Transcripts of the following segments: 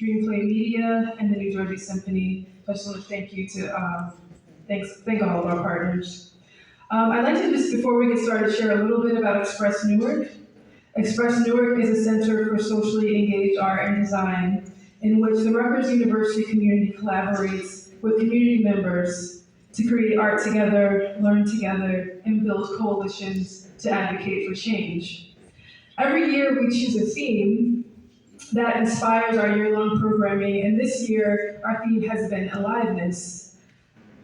Dreamplay Media, and the New Jersey Symphony. Just want to thank you to thank all of our partners. I'd like to just, before we get started, share a little bit about Express Newark. Express Newark is a center for socially engaged art and design, in which the Rutgers University community collaborates with community members to create art together, learn together, and build coalitions to advocate for change. Every year we choose a theme that inspires our year-long programming, and this year our theme has been aliveness.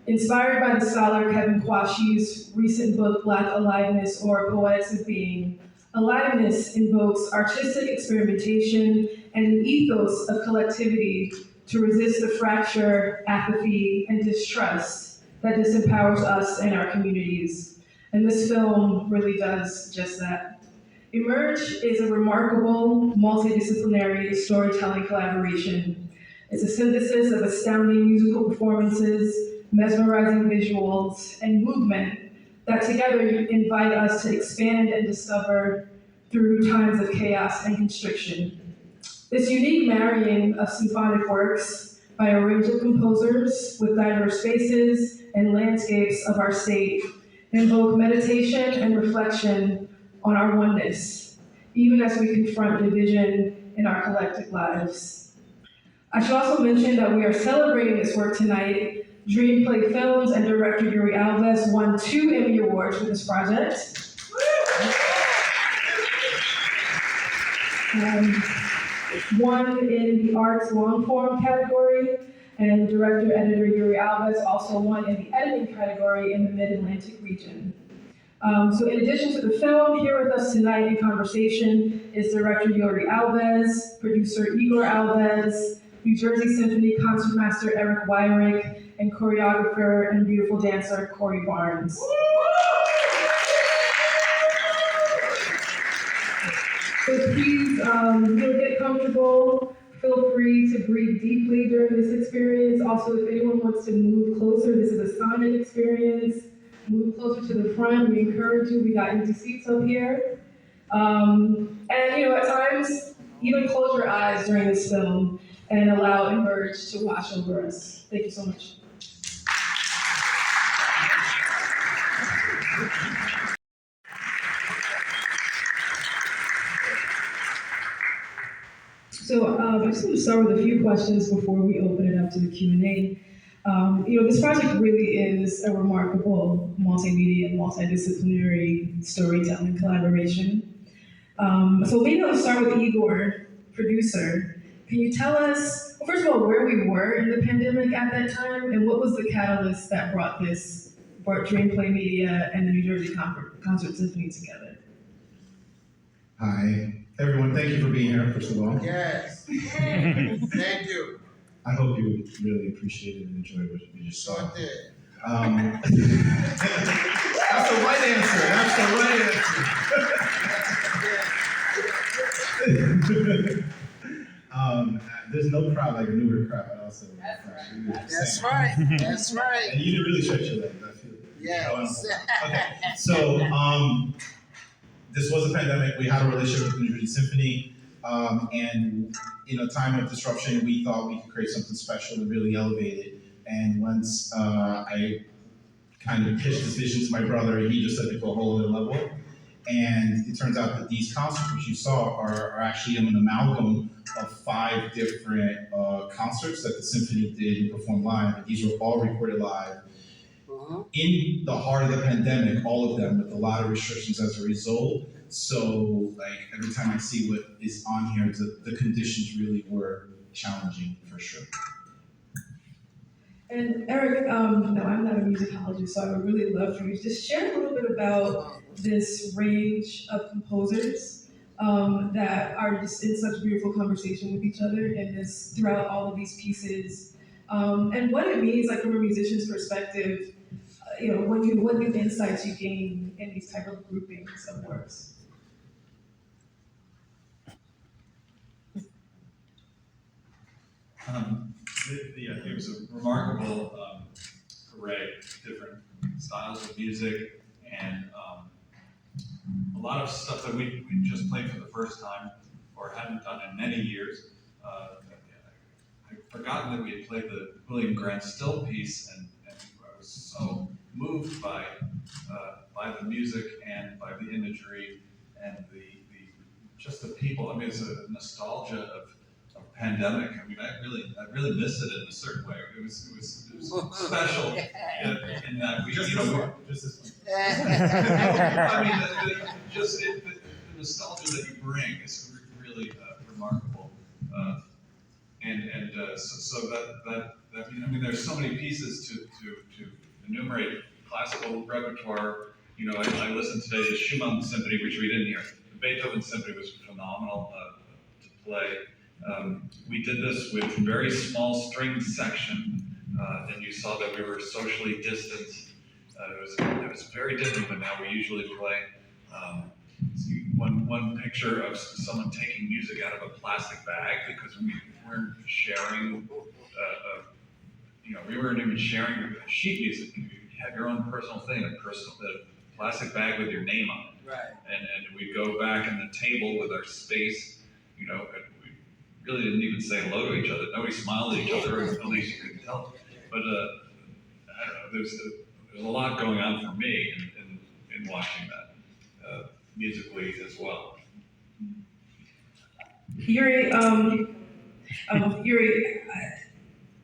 Inspired by the scholar Kevin Kwashi's recent book, Black Aliveness, or Poetics of Being, aliveness invokes artistic experimentation and an ethos of collectivity to resist the fracture, apathy, and distrust that disempowers us and our communities. And this film really does just that. EMERGE is a remarkable, multidisciplinary storytelling collaboration. It's a synthesis of astounding musical performances, mesmerizing visuals, and movement that together invite us to expand and discover through times of chaos and constriction. This unique marrying of symphonic works by a range of composers with diverse faces and landscapes of our state invoke meditation and reflection on our oneness, even as we confront division in our collective lives. I should also mention that we are celebrating this work tonight. Dreamplay Films and director Yuri Alves won 2 Emmy Awards for this project. One in the arts long form category, and director-editor Yuri Alves also won in the editing category in the Mid-Atlantic region. So in addition to the film, here with us tonight in conversation is director Yuri Alves, producer Igor Alves, New Jersey Symphony concertmaster Eric Wyrick, and choreographer and beautiful dancer Corey Barnes. So please get comfortable. Feel free to breathe deeply during this experience. Also, if anyone wants to move closer, this is a sonic experience. Move closer to the front. We encourage you. We got empty seats up here. And at times, even close your eyes during this film and allow EMERGE to wash over us. Thank you so much. So I just want to start with a few questions before we open it up to the Q&A. This project really is a remarkable multimedia and multidisciplinary storytelling collaboration. So maybe I'll start with Igor, producer. Can you tell us, well, first of all, where we were in the pandemic at that time, and what was the catalyst that brought Dreamplay Media and the New Jersey Concert Symphony together? Hi, everyone. Thank you for being here, first of all. Yes. Thank you. I hope you really appreciated and enjoyed what you just saw. So did. That's the right answer. That's the right answer. There's no crowd like a Newark crowd. Also, That's right. That's right. And you didn't really stretch your legs. I feel. Yes. Okay. So this was a pandemic. We had a relationship with the New Jersey Symphony, and in a time of disruption, we thought we could create something special and really elevate it. And once I kind of pitched this vision to my brother, he just took it to a whole other level. And it turns out that these concerts, which you saw, are actually an amalgam of 5 different concerts that the symphony did and performed live. And these were all recorded live in the heart of the pandemic, all of them with a lot of restrictions as a result. So, every time I see what is on here, the conditions really were challenging for sure. And Eric, I'm not a musicologist, so I would really love for you to just share a little bit about this range of composers that are just in such beautiful conversation with each other and this throughout all of these pieces, and what it means, from a musician's perspective, what new insights you gain in these type of groupings of works. It was a remarkable array of different styles of music and a lot of stuff that we just played for the first time or hadn't done in many years. forgotten that we had played the William Grant Still piece, and I was so moved by the music and by the imagery and the just the people. I mean, it's a nostalgia of pandemic. I mean, I really missed it in a certain way. It was special in that we, Just you know, this one. Just this one. I mean, the nostalgia that you bring is really remarkable. So that I mean, there's so many pieces to enumerate. Classical repertoire. You know, I listened today to Schumann Symphony, which we didn't hear. The Beethoven Symphony was phenomenal to play. We did this with very small string section, and you saw that we were socially distanced. It was very different than how we usually play. One picture of someone taking music out of a plastic bag because we weren't sharing. You know, we weren't even sharing sheet music. You had your own personal thing, a plastic bag with your name on it. Right. And we'd go back in the table with our space. You know, and we really didn't even say hello to each other. Nobody smiled at each other, at least you could tell. But I don't know. There's a lot going on for me in watching that musically as well. Yuri,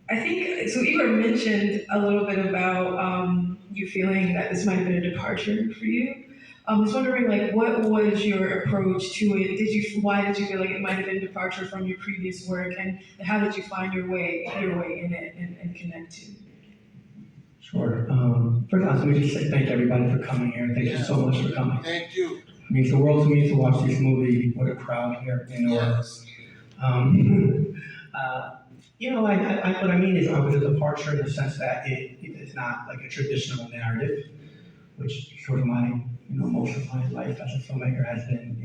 I think, so Igor mentioned a little bit about you feeling that this might have been a departure for you. I was wondering, like, what was your approach to it? Why did you feel like it might have been a departure from your previous work, and how did you find your way in it and connect to? Sure. First of all, let me just say thank everybody for coming here. Thank you so much for coming. Thank you. It means the world to me to watch this movie. What a crowd here in Newark. You know, what I mean is, it was a departure in the sense that it is not like a traditional narrative, which sort of most of my life as a filmmaker has been,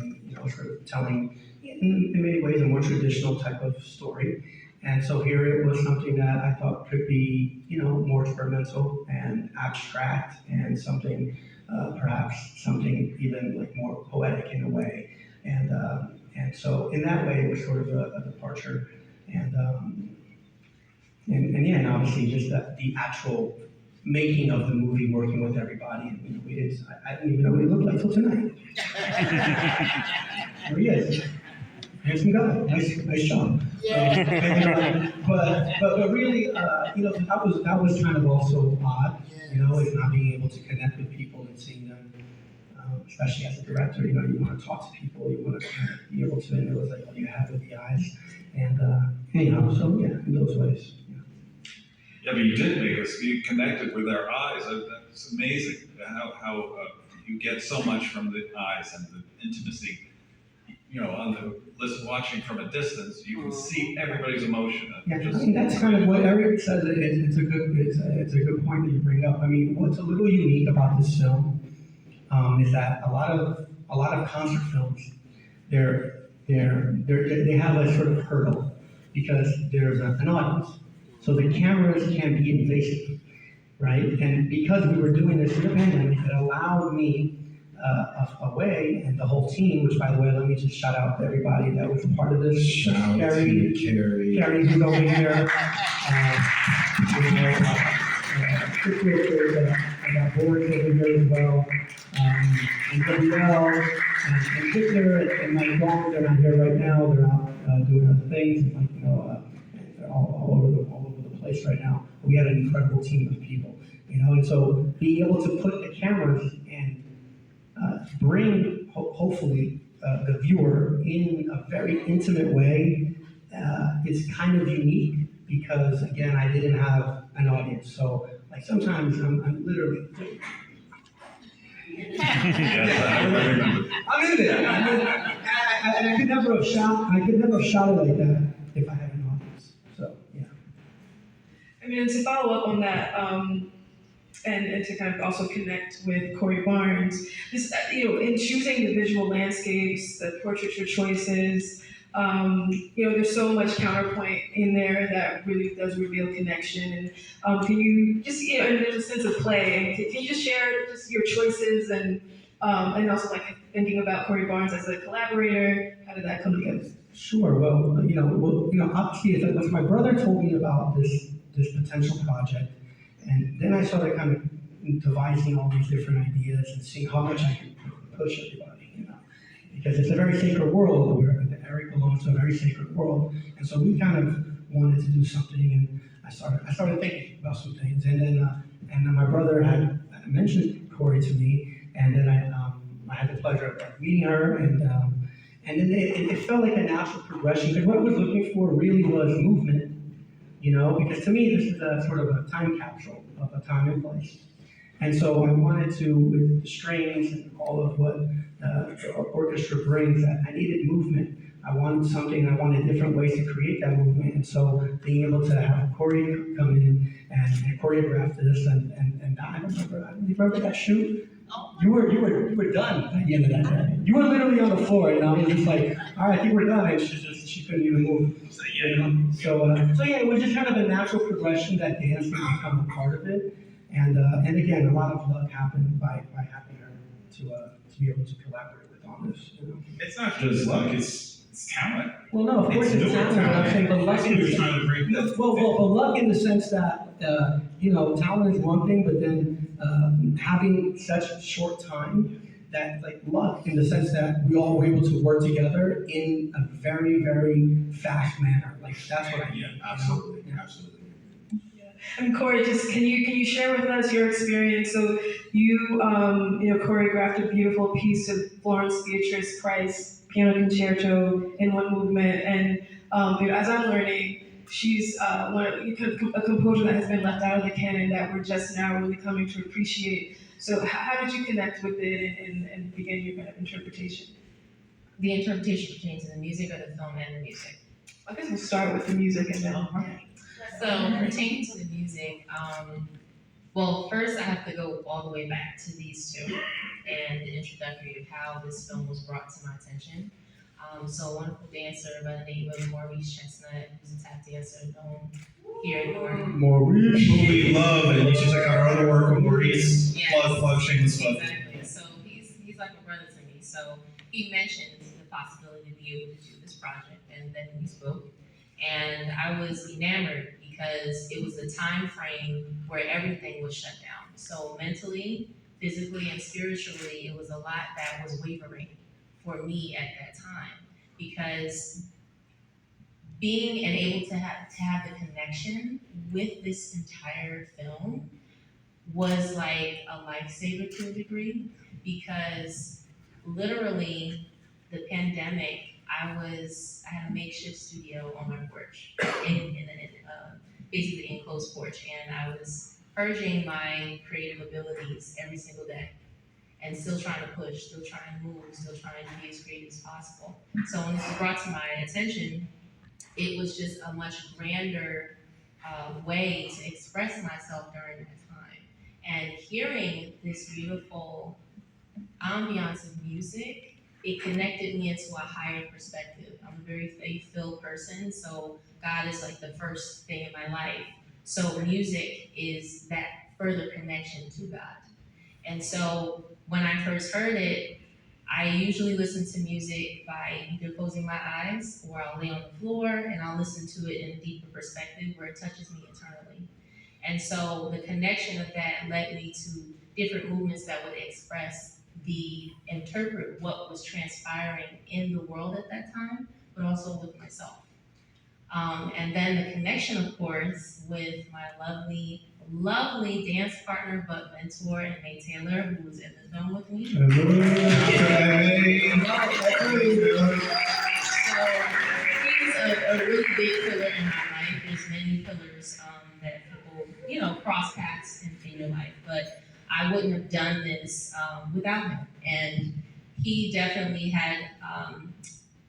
sort of telling in many ways a more traditional type of story. And so here it was something that I thought could be, more experimental and abstract, and something, perhaps something even like more poetic in a way. And so in that way, it was sort of a departure. And yeah, and obviously just the actual making of the movie, working with everybody. And, I didn't even know what he looked like till tonight. There he is. Handsome guy. Nice job. Yeah. But really, that was kind of also odd. Is not being able to connect with people and seeing them, especially as a director. You want to talk to people. You want to kind of be able to. And it was like what you have with the eyes, and so yeah, in those ways. Yeah, but you did make us be connected with our eyes. It's amazing how you get so much from the eyes and the intimacy. On the watching from a distance, you can see everybody's emotion. Yeah, I mean that's kind of what Eric says. It's a good point that you bring up. I mean, what's a little unique about this film is that a lot of concert films, they have a sort of hurdle because there's an audience, so the cameras can be invasive, right? And because we were doing this in the pandemic, it allowed me a way, and the whole team, which by the way, let me just shout out to everybody that was a part of this. Shout out Carrie, who's over here. Chris Richards, I got Boris over here as well. And Danielle, and Victor, and Mike Long, they're not here right now. They're out doing other things, they're all over the place right now. We had an incredible team of people, and so being able to put the cameras and bring, hopefully, the viewer in a very intimate way is kind of unique because, again, I didn't have an audience. So, like, sometimes I'm literally... I'm in there. And I could never have shouted like that if I had an audience. So, yeah. I mean, to follow up on that, and to kind of also connect with Corey Barnes, this, in choosing the visual landscapes, the portraiture choices, there's so much counterpoint in there that really does reveal connection. And can you just, and there's a sense of play. And can you just share just your choices and also like thinking about Corey Barnes as a collaborator? How did that come together? Sure. Obviously, if my brother told me about this potential project, and then I started kind of devising all these different ideas and seeing how much I could push everybody, because it's a very sacred world where Eric belongs to a very sacred world, and so we kind of wanted to do something, and I started thinking about some things, and then my brother had mentioned Corey to me, and then I had the pleasure of meeting her, and then it felt like a natural progression, because what I was looking for really was movement, because to me, this is a sort of a time capsule of a time and place. And so I wanted to, with the strings and all of what the orchestra brings, I needed movement. I wanted different ways to create that movement. And so being able to have Corey come in and choreograph this, and I remember that shoot. You were done at the end of that day. You were literally on the floor, and I was just like, all right, I think we're done. And she couldn't even move. So, yeah. So it was just kind of a natural progression that dance would become a part of it. And again, a lot of luck happened by having her to be able to collaborate with on this. It's not just luck, it's talent. Well, no, of course it's talent. I'm saying, but luck That's what you're trying to bring. but luck in the sense that talent is one thing, but then having such short time, that like luck in the sense that we all were able to work together in a very, very fast manner. Like that's what I mean. Yeah, absolutely, absolutely. And Corey, just can you share with us your experience? So you choreographed a beautiful piece of Florence Beatrice Price piano concerto in one movement, and as I'm learning, she's a composer that has been left out of the canon that we're just now really coming to appreciate. So how did you connect with it and begin your kind of interpretation? The interpretation pertains to the music or the film and the music. I guess we'll start with the music and then. So pertaining to the music, well, first I have to go all the way back to these two and the introductory of how this film was brought to my attention. So a wonderful dancer by the name of Maurice Chestnut, who's a tap dancer known here in Newark. Maurice. Who we love, and you should check out our other work with Maurice. Yes. Plug, shameless plug. Exactly. So he's like a brother to me. So he mentioned the possibility to be able to do this project, and then we spoke. And I was enamored because it was a time frame where everything was shut down. So mentally, physically, and spiritually, it was a lot that was wavering for me at that time, because being and able to have the connection with this entire film was like a lifesaver to a degree, because literally the pandemic, I had a makeshift studio on my porch, in basically enclosed porch, and I was purging my creative abilities every single day, and still trying to push, still trying to move, still trying to be as creative as possible. So when this was brought to my attention, it was just a much grander way to express myself during that time. And hearing this beautiful ambiance of music, it connected me into a higher perspective. I'm a very faith-filled person, so God is like the first thing in my life. So music is that further connection to God. And so when I first heard it, I usually listen to music by either closing my eyes, or I'll lay on the floor and I'll listen to it in a deeper perspective where it touches me internally. And so the connection of that led me to different movements that would interpret what was transpiring in the world at that time, but also with myself. And then the connection, of course, with my lovely dance partner, but mentor, and May Taylor, who was in the film with me. So he's a really big pillar in my life. There's many pillars that people, cross paths in your life, but I wouldn't have done this without him. And he definitely had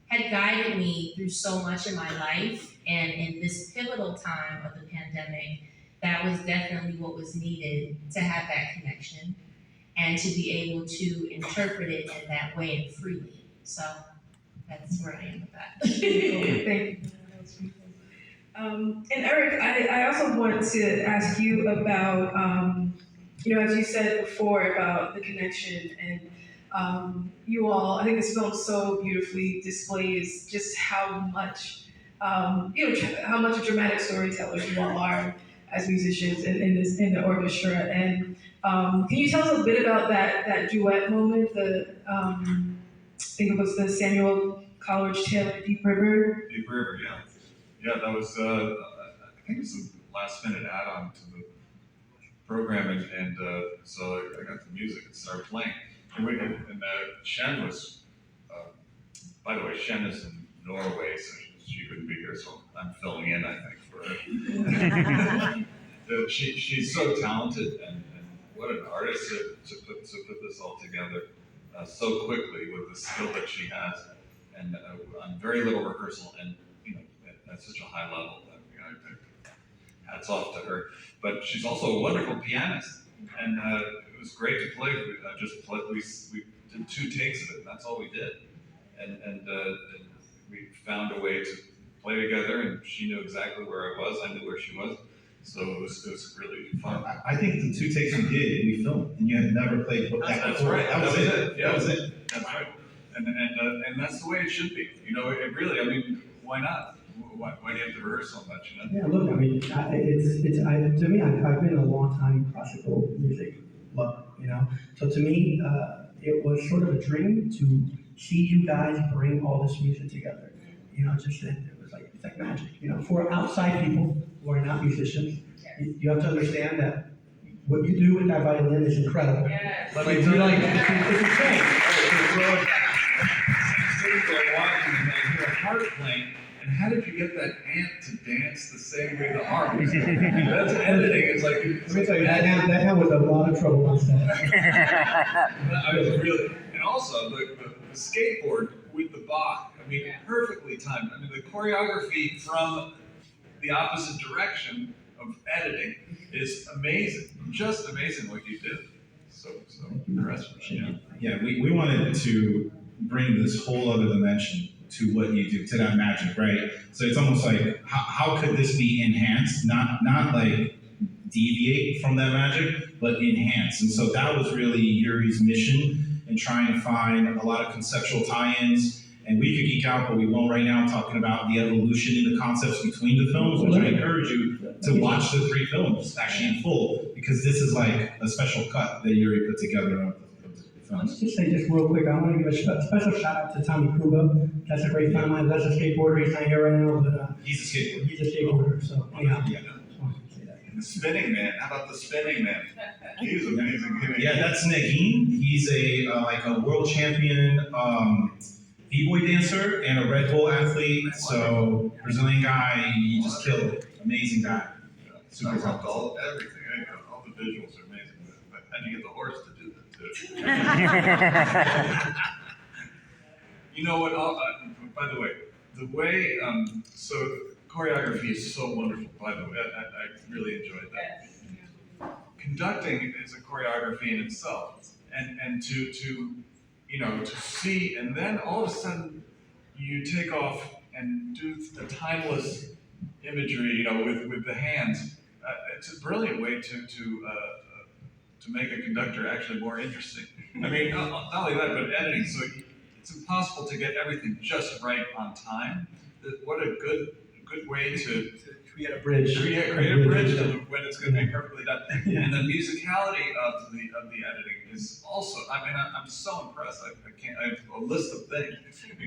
guided me through so much in my life. And in this pivotal time of the pandemic, that was definitely what was needed, to have that connection and to be able to interpret it in that way and freely. So that's where I am with that. Thank you. That was beautiful. And Eric, I also want to ask you about, as you said before, about the connection and You all, I think this film so beautifully displays just how much, how much of dramatic storytellers you all are as musicians in the orchestra. And can you tell us a bit about that duet moment? I think it was the Samuel Coleridge Taylor Deep River. Deep River, yeah. Yeah, that was, I think it was a last minute add-on to the program, and so I got the music and started playing. And Shen was, by the way, Shen is in Norway, so she couldn't be here, so I'm filling in, I think, for her. She's so talented, and what an artist to put this all together so quickly with the skill that she has, and on very little rehearsal, and at such a high level. Hats off to her. But she's also a wonderful pianist, and it was great to play. We did 2 takes of it, and that's all we did. And we found a way to play together, and she knew exactly where I was. I knew where she was. So it was really fun. I think the 2 takes we did, we filmed, and you had never played that That's before. right. That was it. Yeah. That was it. That's right. And that's the way it should be. It really. I mean, why not? Why do you have to rehearse so much? Yeah, look, I mean, to me, I've been a long time classical music lover, So to me, it was sort of a dream to see you guys bring all this music together. It was it's like magic. For outside people who are not musicians, you have to understand that what you do with that violin is incredible. Yes. Let me tell you, It's insane. sitting there watching and I hear a harp playing. And how did you get that ant to dance the same way the harp? That's editing. It's like, Let me tell you, that was a lot of trouble on set. I was really, and also the skateboard with the Bach. I mean, perfectly timed. I mean, the choreography from the opposite direction of editing is amazing. Just amazing what you did. So impressed with you. Yeah, we wanted to bring this whole other dimension to what you do, to that magic, right? So it's almost like, how could this be enhanced? Not like deviate from that magic, but enhance. And so that was really Yuri's mission in trying to find a lot of conceptual tie-ins. And we could geek out, but we won't right now, talking about the evolution in the concepts between the films, which I encourage you to watch the 3 films actually in full, because this is like a special cut that Yuri put together of the films. Let's just say just real quick, I want to give a special shout out to Tommy Kuba. That's a great friend of mine. That's a skateboarder. He's not here right now, but He's a skateboarder. he's a skateboarder. So yeah. Yeah. Just wanted to say that. And the spinning man. How about the spinning man? He's amazing. Yeah, that's Negin. He's a world champion b-boy dancer and a Red Bull athlete. So Brazilian guy, he just killed it. Amazing guy. Super talented. Everything. All the visuals are amazing. But how do you get the horse to do that too? You know what? By the way, so choreography is so wonderful. By the way, I really enjoyed that. Conducting is a choreography in itself, and to see, and then all of a sudden you take off and do the timeless imagery, with the hands. It's a brilliant way to make a conductor actually more interesting. I mean, not only that, but editing. So it's impossible to get everything just right on time. What a good way to Create a bridge. create a bridge to when it's going to be perfectly done. And the musicality of the editing is also. I mean, I'm so impressed. I have a list of things.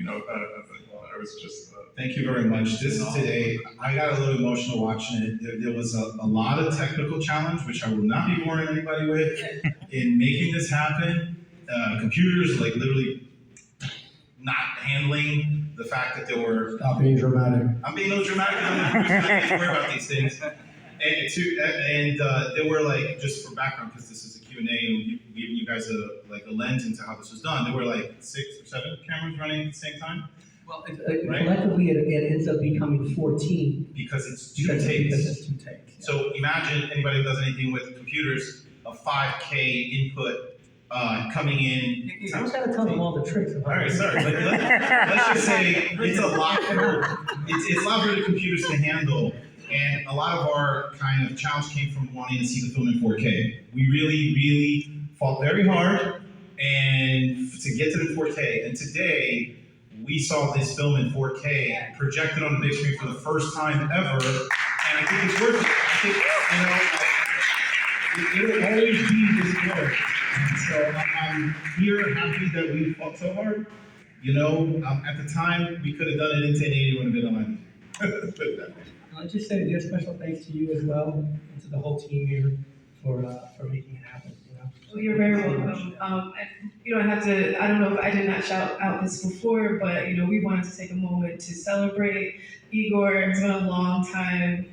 I was just. Thank you very much. This today, I got a little emotional watching it. There was a lot of technical challenge, which I will not be boring anybody with, in making this happen. Computers, literally not handling the fact that there were. Stop being dramatic. I'm being a little dramatic. I'm not worry about these things. And there were just for background, because this is a Q&A, and giving you guys a lens into how this was done. There were 6 or 7 cameras running at the same time. Well, collectively, it ends up becoming 14 Because it's 2 because takes. it's 2 takes. So imagine anybody who does anything with computers, a 5K input coming in. You don't gotta tell them all the tricks. All right, sorry, but let's just say it's a lot it's a lot for the computers to handle, and a lot of our kind of challenge came from wanting to see the film in 4K. We really, really fought very hard and to get to the 4K. And today, we saw this film in 4K projected on the big screen for the first time ever, and I think it's worth it. I think, it will always be this good. And so I'm here happy that we fought so hard. At the time, we could have done it in 1080, it would have been a lot. I'll just say a special thanks to you as well, and to the whole team here for making it happen. Well, you're very welcome. I don't know if I did not shout out this before, but, we wanted to take a moment to celebrate Igor. It's been a long time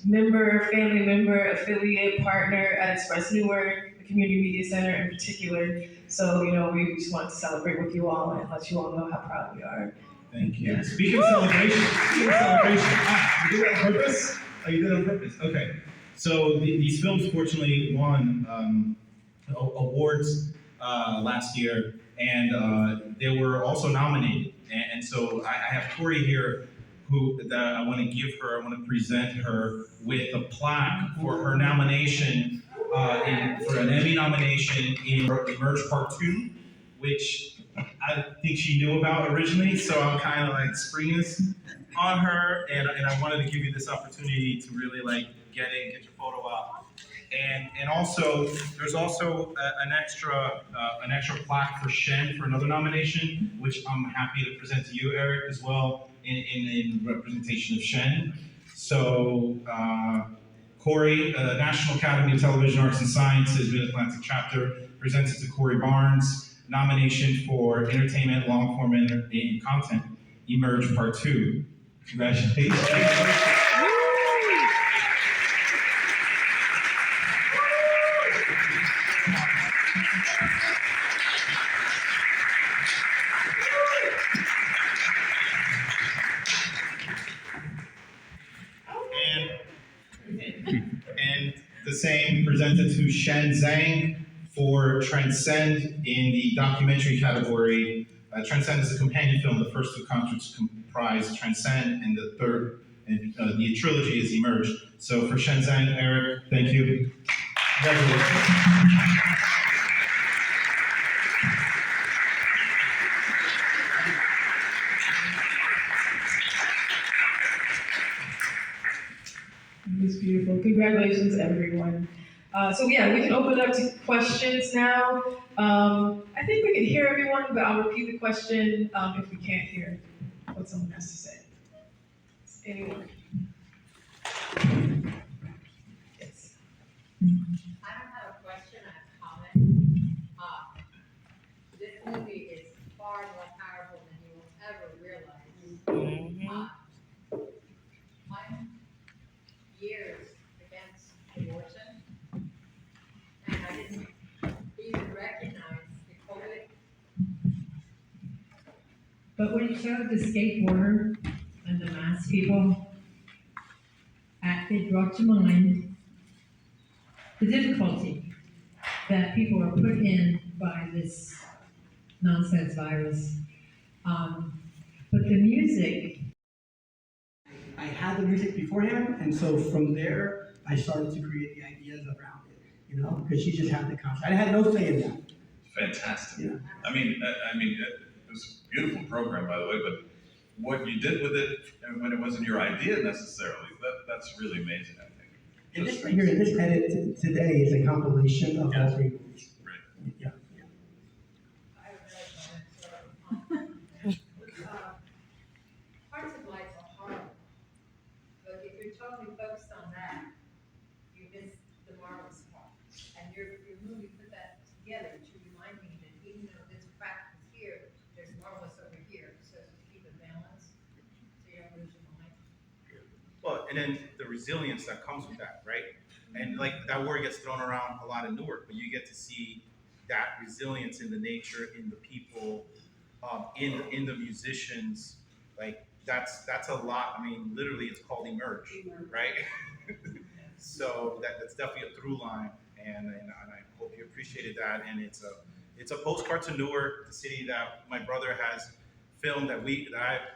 family member, affiliate, partner at Express Newark, the Community Media Center in particular. So, we just wanted to celebrate with you all and let you all know how proud we are. Thank you. Speaking of celebration, you did that on purpose? Oh, you did it on purpose? Okay. So these films fortunately won awards last year, and they were also nominated. And so I have Tori here, that I want to present her with a plaque for her nomination, for an Emmy nomination in Emerge Part 2, which I think she knew about originally, so I'm kind of like springing this on her, and I wanted to give you this opportunity to really get your photo out. And also, there's also an extra plaque for Shen for another nomination, which I'm happy to present to you, Eric, as well, in representation of Shen. So, Corey, National Academy of Television Arts and Sciences, Mid-Atlantic Chapter, presented to Corey Barnes, nomination for Entertainment Long-Form in Content, Emerge Part 2. Congratulations. And the same presented to Shen Zhang for Transcend in the documentary category. Transcend is a companion film. The first two concerts comprise Transcend, and the third, the trilogy is Emerge. So for Shen Zhang, Eric, thank you. Congratulations. It was beautiful. Congratulations, everyone. We can open it up to questions now. I think we can hear everyone, but I'll repeat the question if we can't hear what someone has to say. Anyone? Yes. I don't have a question, I have a comment. This movie is far more powerful than you will ever realize. I'm years against abortion, and I didn't even recognize the poet. But when you showed the skateboarder and the masked people, it brought to mind the difficulty that people are put in by this nonsense virus. But the music. I had the music beforehand, and so from there, I started to create the ideas around it, because she just had the concept. I had no say in that. Fantastic. Yeah. I mean, it was a beautiful program, by the way, but what you did with it, and when it wasn't your idea necessarily, that's really amazing, I think. And this right here, this edit today is a compilation of all three movies. Right. Yeah. I have another comment, so, parts of life are horrible, but if you're totally focused on that, you miss the marvelous part. And your movie put that together to remind me that even though this fact is here, there's marvelous over here, so to keep it balanced, so you don't lose your mind. Well, and then the resilience that comes with that, right? And that word gets thrown around a lot in Newark, but you get to see that resilience in the nature, in the people, in the musicians. That's a lot. I mean, literally, it's called Emerge, right? So that's definitely a through line, and I hope you appreciated that. And it's a postcard to Newark, the city that my brother has filmed, that I've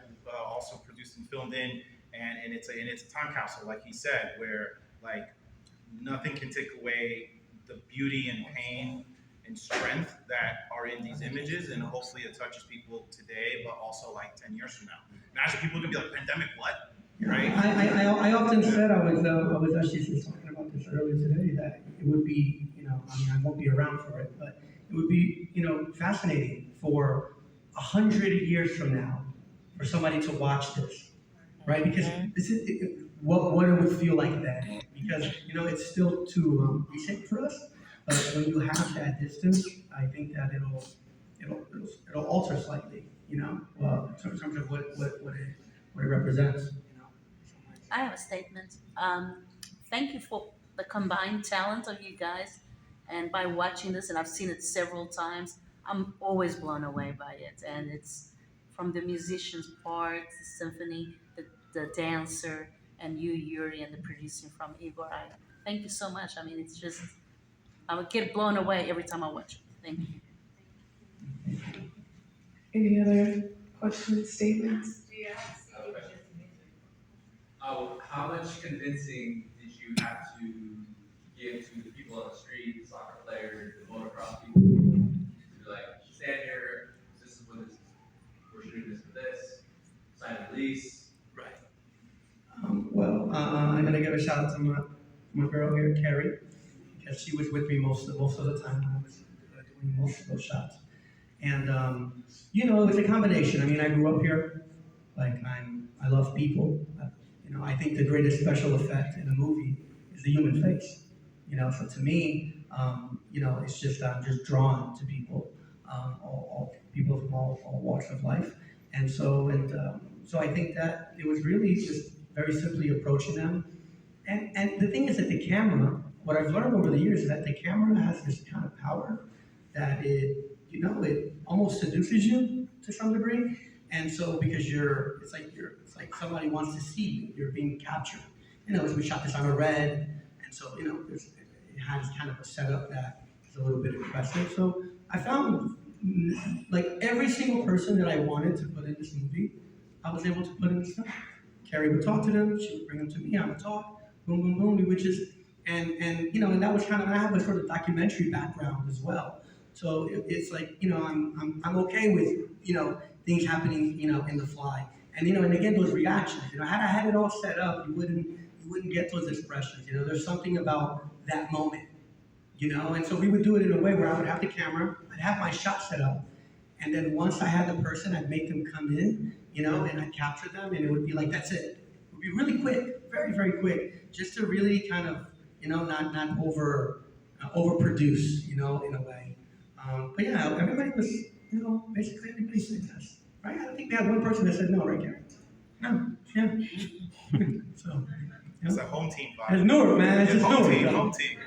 also produced and filmed in, and it's a time capsule, like he said, where nothing can take away the beauty and pain and strength that are in these images, and hopefully it touches people today, but also like 10 years from now. Imagine people are gonna be like, pandemic, what? Right? I often said, I was actually just talking about this earlier today, that it would be, I won't be around for it, but it would be, fascinating for 100 years from now for somebody to watch this, right? Because this is what it would feel like then. Because it's still too recent for us, but when you have that distance, I think that it'll alter slightly, in terms of what it represents. I have a statement. Thank you for the combined talent of you guys. And by watching this, and I've seen it several times, I'm always blown away by it. And it's from the musician's part, the symphony, the dancer, and you, Yuri, and the producing from Igor. Thank you so much. I mean, it's just, I would get blown away every time I watch it. Thank you. Any other questions, statements? How much convincing did you have to give to the people on the street, the soccer players, the motocross people, to be like, stand here, this is what this is, we're shooting this for this, sign a lease? Right. I'm gonna give a shout out to my girl here, Carrie, because she was with me most of the time when I was doing most of those shots. And it was a combination. I mean, I grew up here. I love people. I think the greatest special effect in a movie is the human face. So to me, it's just I'm just drawn to people, all people from all walks of life, and so I think that it was really just very simply approaching them. And the thing is that the camera, what I've learned over the years is that the camera has this kind of power that it almost seduces you to some degree. And so because it's like somebody wants to see you, you're being captured. So we shot this on a red, and so it has kind of a setup that is a little bit impressive. So I found like every single person that I wanted to put in this movie, I was able to put in this film. Carrie would talk to them, she would bring them to me, I would talk, boom, boom, boom, we would just, and that was kind of, I have a sort of documentary background as well. So it's like, I'm okay with, things happening, in the fly. And, and again, those reactions, had I had it all set up, you wouldn't get those expressions. There's something about that moment, and so we would do it in a way where I would have the camera, I'd have my shot set up. And then once I had the person, I'd make them come in, and I'd capture them, and it would be like, that's it. It would be really quick, very, very quick, just to really kind of, not overproduce, in a way. But yeah, everybody was, basically everybody said yes, right? I don't think we had one person that said no, right, Gary? No, yeah. So, It's a home team vibe. it's Newark, man. It's just home Newark. team, home team.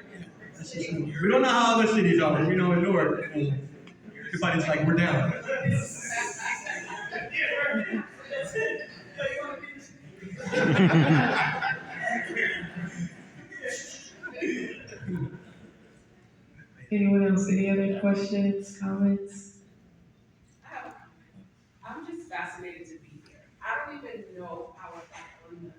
It's just Newark. We don't know how other cities are, in Newark, everybody's like, we're down. Anyone else? Any other questions, comments? I'm just fascinated to be here. I don't even know how I got on the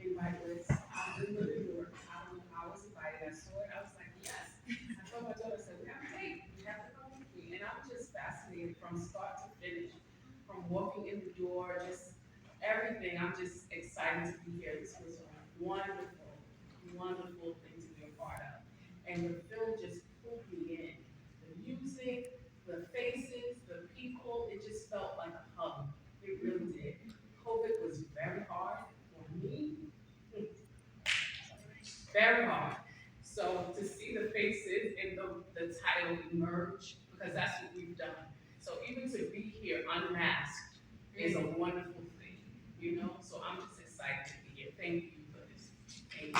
invite list. I didn't live in Newark. I don't know how I was invited. I saw it. I was like, yes. I told my daughter, I said, we have a date. We have to come with me. And I'm just fascinated from start to finish, from walking in the door, just everything. I'm just excited to be here. This was a wonderful, wonderful thing to be a part of. And the film just pulled me in. The music, the faces, the people, it just felt like a hug. It really did. COVID was very hard for me. Very hard. So to see the faces and the title emerge, because that's what we've done. So even to be here unmasked is a wonderful thing, So I'm just excited to be here. Thank you for this. Thank you.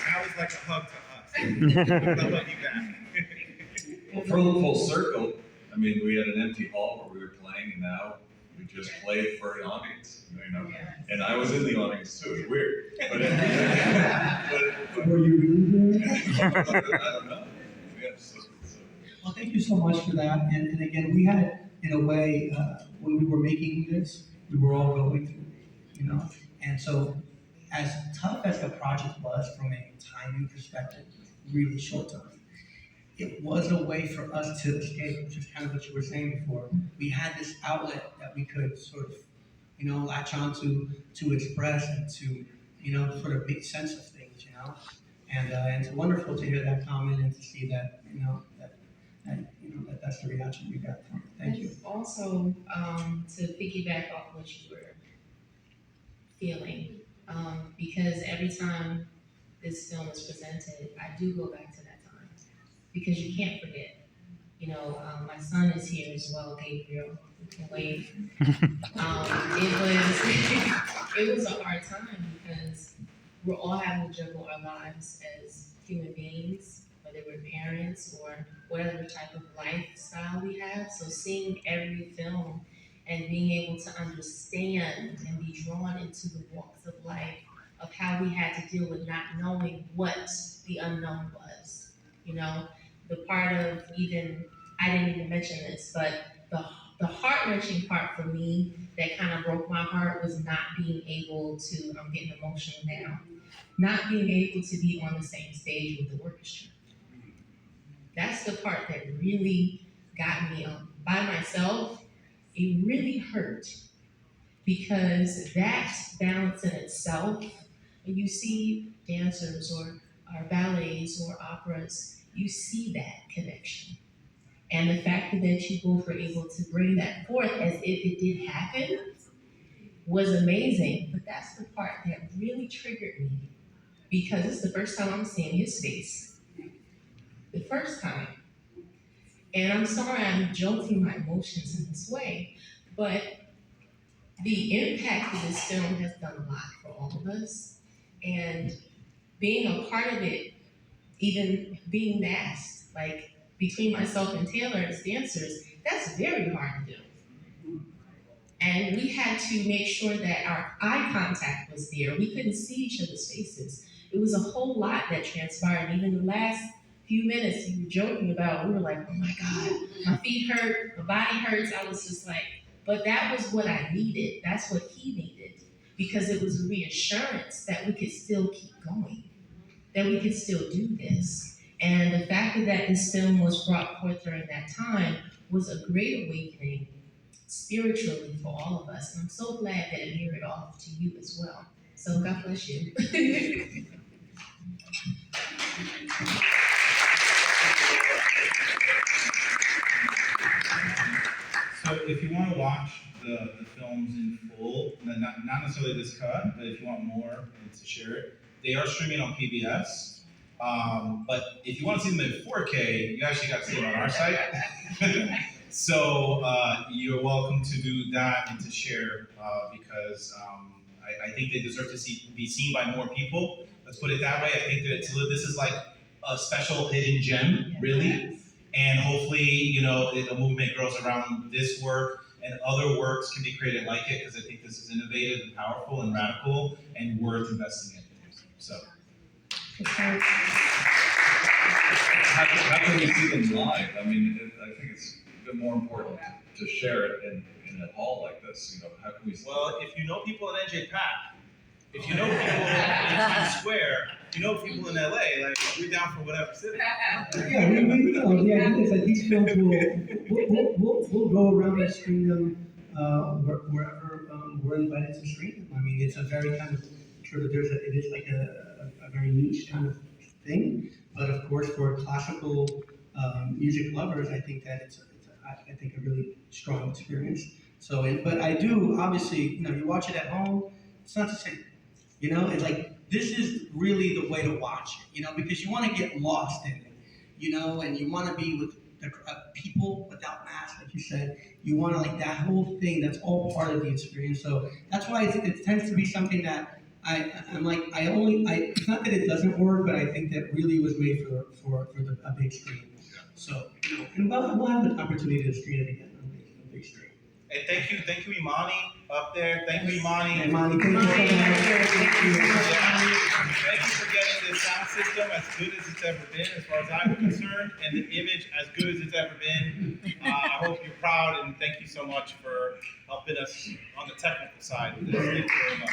That was like a hug to us. I love you back. Well, full circle, I mean, we had an empty hall where we were playing, and now we just played for an audience, And I was in the audience too, it's weird. But Were you really there? I don't know. Yeah, Well, thank you so much for that. And again, we had, in a way, when we were making this, we were all going through, And so as tough as the project was from a timing perspective, really short time, it was a way for us to escape, which is kind of what you were saying before. We had this outlet that we could sort of, latch on to express and to, sort of make sense of things, And it's wonderful to hear that comment and to see that, that's the reaction we got from it. Thank you. Also, to piggyback off what you were feeling, because every time this film is presented, I do go back to that time, because you can't forget. My son is here as well, Gabriel, who can wave. It was a hard time because we're all having to juggle our lives as human beings, whether we're parents or whatever type of lifestyle we have. So seeing every film and being able to understand and be drawn into the walks of life of how we had to deal with not knowing what the unknown was. The part of I didn't even mention this, but the heart-wrenching part for me that kind of broke my heart was not being able to, I'm getting emotional now, not being able to be on the same stage with the orchestra. That's the part that really got me by myself. It really hurt because that balance in itself, when you see dancers or ballets or operas, you see that connection. And the fact that you both were able to bring that forth as if it did happen was amazing. But that's the part that really triggered me because it's the first time I'm seeing his face. The first time. And I'm sorry I'm jolting my emotions in this way, but the impact of this film has done a lot for all of us. And being a part of it, even being masked, like between myself and Taylor as dancers, that's very hard to do. And we had to make sure that our eye contact was there. We couldn't see each other's faces. It was a whole lot that transpired. Even the last few minutes you were joking about, we were like, oh my God, my feet hurt, my body hurts. I was just like, but that was what I needed. That's what he needed. Because it was a reassurance that we could still keep going, that we could still do this. And the fact that this film was brought forth during that time was a great awakening spiritually for all of us. And I'm so glad that it mirrored off to you as well. So God bless you. So if you want to watch the films in full, not necessarily this cut, but if you want more and to share it, they are streaming on PBS. But if you want to see them in 4K, you actually got to see them on our site. So you're welcome to do that and to share because I think they deserve to be seen by more people. Let's put it that way. I think that this is like a special hidden gem, really. And hopefully, the movement grows around this work and other works can be created like it because I think this is innovative and powerful and radical and worth investing in. So. How can we see them live? I mean, I think it's even more important to share it in a hall like this. How can we see Well, if you know people at NJ Pack, if you know people in Times Square, you know people in LA, like, we're down for whatever city. Yeah, we will. The idea is that these films will go around and screen them wherever we're invited to screen them. I mean, it's a very kind of, sure that it is like a very niche kind of thing. But of course, for classical music lovers, I think that it's a really strong experience. So, but I do, obviously, you watch it at home, it's not the same. It's like, this is really the way to watch it, because you want to get lost in it, and you want to be with the people without masks, like you said. You want to, like, that whole thing, that's all part of the experience. So that's why it tends to be something that I'm like, it's not that it doesn't work, but I think that really was made for a big screen. So, and we'll have an opportunity to screen it again on the big screen. And thank you, Imani, up there. Thank you, Imani. Imani, thank you so much. Thank you for getting the sound system as good as it's ever been, as far as I'm concerned, and the image as good as it's ever been. I hope you're proud, and thank you so much for helping us on the technical side with this. Thank you very much.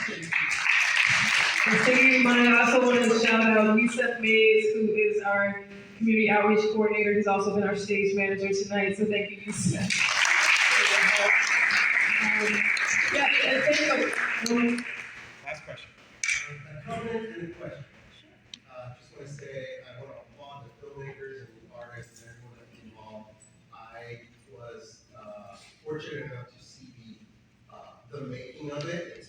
And singing mine, I also wanted to shout out Lisa Mays, who is our community outreach coordinator, who's also been our stage manager tonight, so thank you, Lisa. Yeah, and thank you. Last question. A comment and a question. Just want to say, I want to applaud the filmmakers and the artists and everyone that's involved. I was fortunate enough to see the making of it and